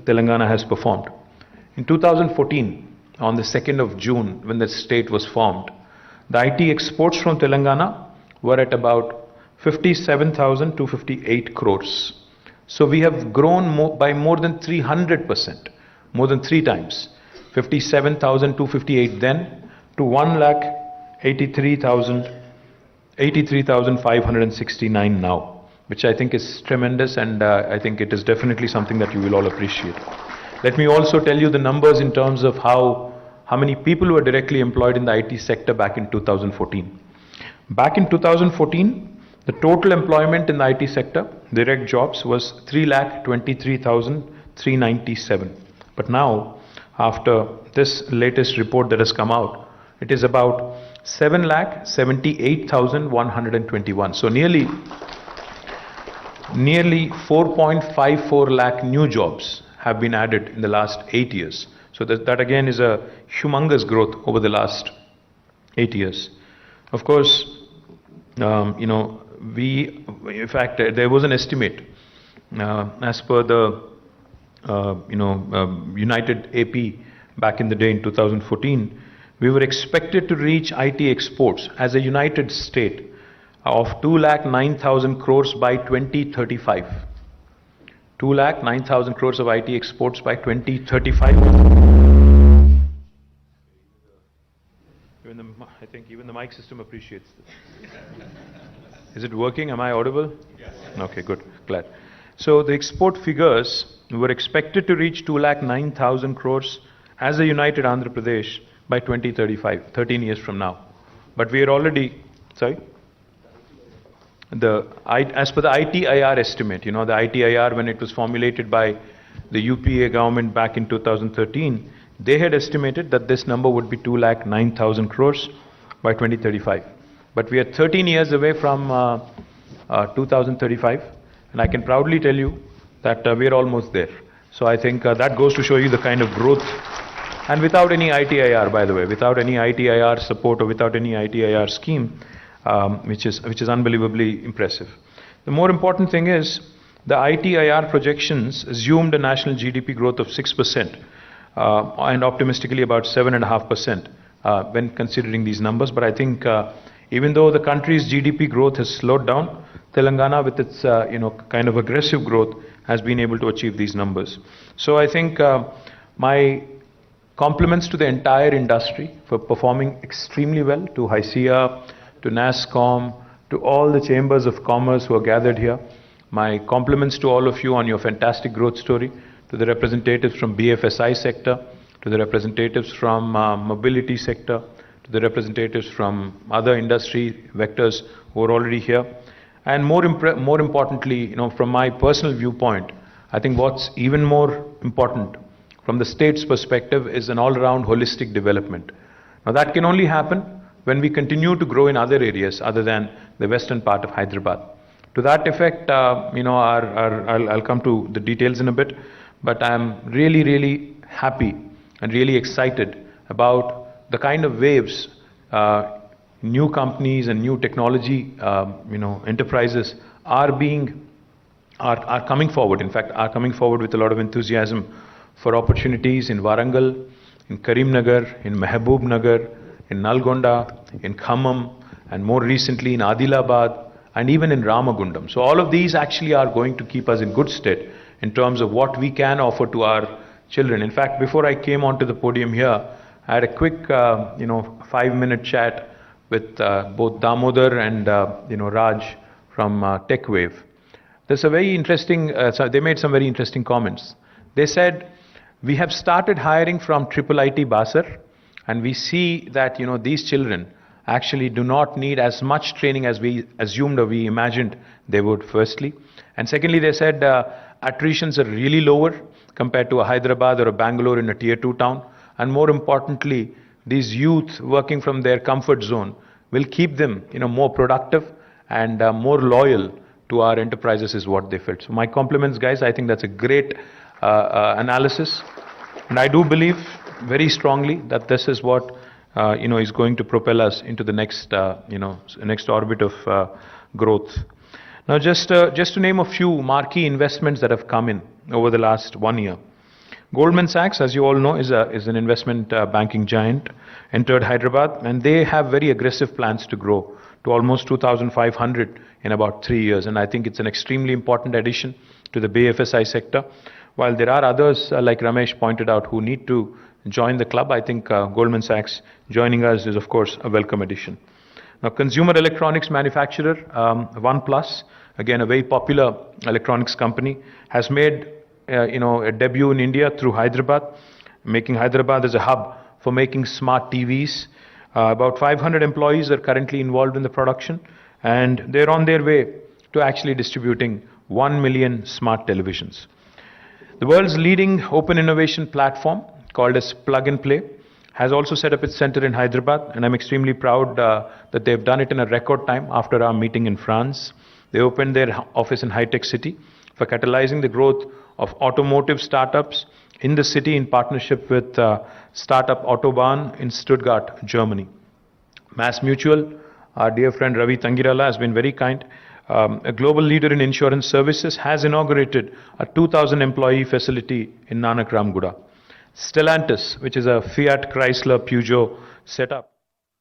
Telangana has performed. In 2014, on the 2nd of June, when the state was formed, the IT exports from Telangana were at about 57,258 crores. So we have grown by more than 300%, more than 3 times. 57,258 then to 1,83,569 now, which I think is tremendous, and I think it is definitely something that you will all appreciate. Let me also tell you the numbers in terms of how many people were directly employed in the IT sector back in 2014. Back in 2014, the total employment in the IT sector, direct jobs, was 3,23,397. But now, after this latest report that has come out, it is about 7,78,121. So nearly 4.54 lakh new jobs have been added in the last 8 years. So that again is a humongous growth over the last 8 years. Of course, in fact, there was an estimate as per the United AP back in the day in 2014. We were expected to reach IT exports as a united state of 2,09,000 crores by 2035. 2,09,000 crores of IT exports by 2035. I think even the mic system appreciates this. Is it working? Am I audible? Yes. Okay, good. Glad. So the export figures were expected to reach 2,09,000 crores as a united Andhra Pradesh by 2035, 13 years from now. But we are already, sorry? As per the ITIR estimate, the ITIR, when it was formulated by the UPA government back in 2013, they had estimated that this number would be 2,09,000 crores by 2035. But we are 13 years away from 2035, and I can proudly tell you that we are almost there. So I think that goes to show you the kind of growth, and without any ITIR, by the way, without any ITIR support or without any ITIR scheme, which is unbelievably impressive. The more important thing is the ITIR projections assumed a national GDP growth of 6% and optimistically about 7.5% when considering these numbers. But I think even though the country's GDP growth has slowed down, Telangana, with its kind of aggressive growth, has been able to achieve these numbers. So I think my compliments to the entire industry for performing extremely well, to HYCIA, to NASSCOM, to all the chambers of commerce who are gathered here. My compliments to all of you on your fantastic growth story, to the representatives from BFSI sector, to the representatives from mobility sector, to the representatives from other industry vectors who are already here. And more importantly, from my personal viewpoint, I think what's even more important from the state's perspective is an all-around holistic development. Now that can only happen when we continue to grow in other areas other than the western part of Hyderabad. To that effect, I'll come to the details in a bit, but I'm really, really happy and really excited about the kind of waves new companies and new technology enterprises are coming forward. In fact, are coming forward with a lot of enthusiasm for opportunities in Warangal, in Karimnagar, in Mehboob-nagar, in Nalgonda, in Khammam, and more recently in Adilabad, and even in Ramagundam. So all of these actually are going to keep us in good stead in terms of what we can offer to our children. In fact, before I came onto the podium here, I had a quick 5-minute chat with both Damodar and Raj from TechWave. There's a very interesting, they made some very interesting comments. They said, we have started hiring from IIIT Basar, and we see that these children actually do not need as much training as we assumed or we imagined they would, firstly. And secondly, they said attritions are really lower compared to a Hyderabad or a Bangalore in a tier 2 town. And more importantly, these youth working from their comfort zone will keep them more productive and more loyal to our enterprises is what they felt. So my compliments, guys. I think that's a great analysis. And I do believe very strongly that this is what is going to propel us into the next next orbit of growth. Now just to name a few marquee investments that have come in over the last 1 year. Goldman Sachs, as you all know, is an investment banking giant, entered Hyderabad, and they have very aggressive plans to grow to almost 2,500 in about 3 years. And I think it's an extremely important addition to the BFSI sector. While there are others, like Ramesh pointed out, who need to join the club, I think Goldman Sachs joining us is, of course, a welcome addition. Now, consumer electronics manufacturer OnePlus, again a very popular electronics company, has made a debut in India through Hyderabad, making Hyderabad as a hub for making smart TVs. About 500 employees are currently involved in the production, and they're on their way to actually distributing 1 million smart televisions. The world's leading open innovation platform, called as Plug and Play, has also set up its center in Hyderabad, and I'm extremely proud that they've done it in a record time after our meeting in France. They opened their office in High Tech City for catalyzing the growth of automotive startups in the city in partnership with startup Autobahn in Stuttgart, Germany. Mass Mutual, our dear friend Ravi Tangirala, has been very kind. A global leader in insurance services, has inaugurated a 2,000 employee facility in Nanak Ramguda. Stellantis, which is a Fiat Chrysler Peugeot setup,